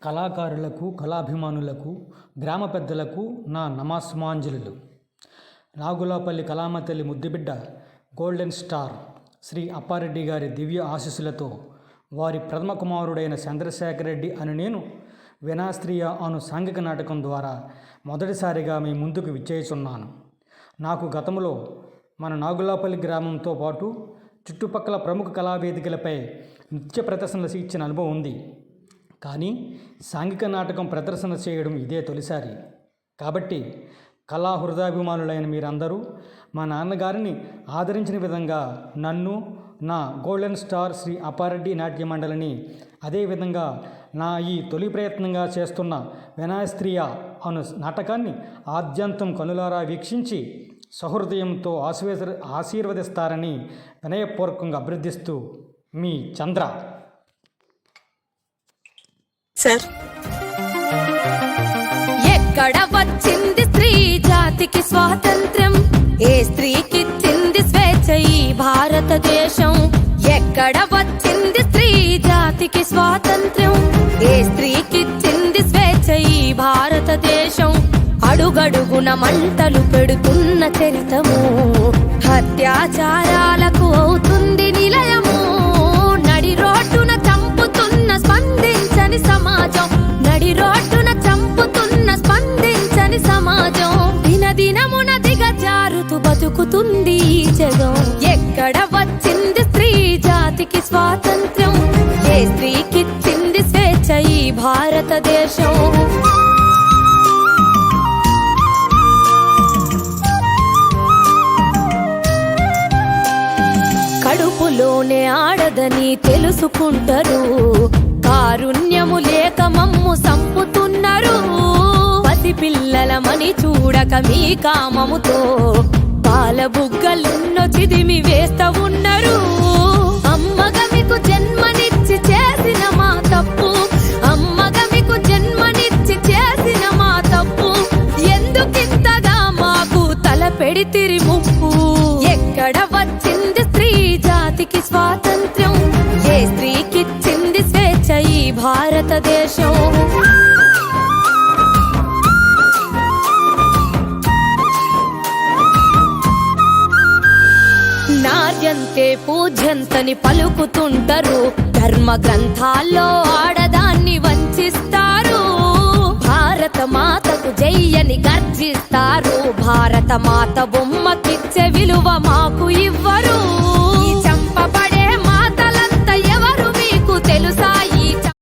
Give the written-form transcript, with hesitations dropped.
కళాకారులకు, కళాభిమానులకు, గ్రామ పెద్దలకు నా నమస్సుమాంజలులు. నాగులపల్లి కళామతల్లి ముద్దుబిడ్డ గోల్డెన్ స్టార్ శ్రీ అప్పారెడ్డి గారి దివ్య ఆశీస్సులతో వారి ప్రథమ కుమారుడైన చంద్రశేఖర్ రెడ్డి అను నేను వినాస్త్రియ అను సాంఘిక నాటకం ద్వారా మొదటిసారిగా మీ ముందుకు విచ్చేయుచున్నాను. నాకు గతంలో మన నాగులపల్లి గ్రామంతో పాటు చుట్టుపక్కల ప్రముఖ కళావేదికలపై నృత్య ప్రదర్శనలు ఇచ్చిన అనుభవం ఉంది. కానీ సాంఘిక నాటకం ప్రదర్శన చేయడం ఇదే తొలిసారి. కాబట్టి కళా హృదయాభిమానులైన మీరందరూ మా నాన్నగారిని ఆదరించిన విధంగా నన్ను, నా గోల్డెన్ స్టార్ శ్రీ అప్పారెడ్డి నాట్య మండలిని, అదేవిధంగా నా ఈ తొలి ప్రయత్నంగా చేస్తున్న వినాస్త్రియ అను నాటకాన్ని ఆద్యంతం కనులారా వీక్షించి సహృదయంతో ఆశీర్వదిస్తారని వినయపూర్వకంగా అభ్యర్థిస్తూ మీ చంద్ర. సార్, ఎక్కడ వచ్చింది స్త్రీ జాతికి స్వాతంత్ర్యం? ఏ స్త్రీకిచ్చింది స్వేచ్ఛ ఈ భారతదేశం? ఎక్కడ వచ్చింది స్త్రీ జాతికి స్వాతంత్ర్యం? ఏ స్త్రీకిచ్చింది స్వేచ్ఛ ఈ భారతదేశం? అడుగడుగున మంటలు పెడుతున్న చరితము, హత్యాచారాలకు అవుతుంది నిలయము. నడి రోడ్డున చంపుతున్న స్పందించని సమాజం, నడి రోడ్డున చంపుతున్న స్పందించని సమాజం. దినదినమున దిగజారుతూ బతుకుతుంది ఈ జగం. ఎక్కడ వచ్చింది స్త్రీ జాతికి స్వాతంత్ర్యం? ఏ స్త్రీకిచ్చింది స్వేచ్ఛ ఈ భారతదేశం? కడుపులోనే ఆడదని తెలుసుకుంటారు, కారుణ్యము లేక మమ్ము సంపుతున్నారు. పసిపిల్లలమని చూడక మీ కామముతో పాల బుగ్గలున్నో చిదిమి వేస్తా ఉన్నారు. అమ్మగా మీకు జన్మనిచ్చి చేసిన మా తప్పు, అమ్మగా మీకు జన్మనిచ్చి చేసిన మా తప్పు. ఎందుకింతగా మాకు తల పెడితిరి ముప్పు? ఎక్కడ వచ్చింది స్త్రీ జాతికి స్వాతంత్ర్యం? ఏ స్త్రీకిచ్చింది స్వేచ్ఛ ఈ భారతదేశం? నార్యంతే పూజ్యంతని పలుకుతుంటారు, ధర్మ గ్రంథాల్లో ఆడదాన్ని వంచిస్తారు. భారత మాతకు జయ్యని గర్జిస్తారు, భారత మాత బొమ్మకిచ్చే విలువ మాకు ఇవ్వరు.